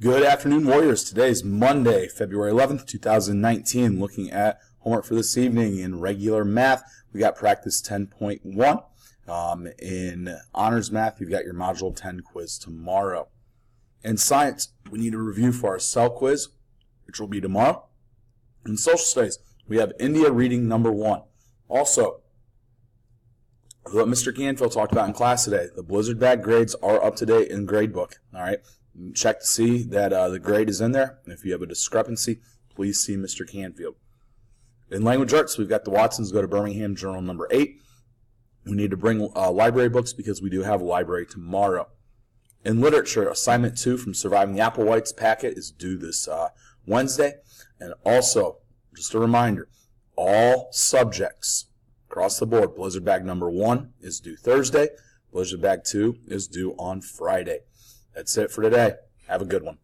Good afternoon, Warriors. Today is Monday, February 11th, 2019. Looking at homework for this evening in regular math, we got practice 10.1. In honors math, you've got your module 10 quiz tomorrow. In science, we need a review for our cell quiz, which will be tomorrow. In social studies, we have India reading number 1. Also, what Mr. Canfield talked about in class today, the Blizzard Bag grades are up to date in gradebook. All right, check to see that the grade is in there. And if you have a discrepancy, please see Mr. Canfield. In language arts, we've got the Watsons go to Birmingham Journal number 8. We need to bring library books because we do have a library tomorrow. In literature, assignment 2 from Surviving the Applewhites packet is due this Wednesday. And also, just a reminder, all subjects across the board, Blizzard Bag number 1 is due Thursday. Blizzard Bag 2 is due on Friday. That's it for today. Have a good one.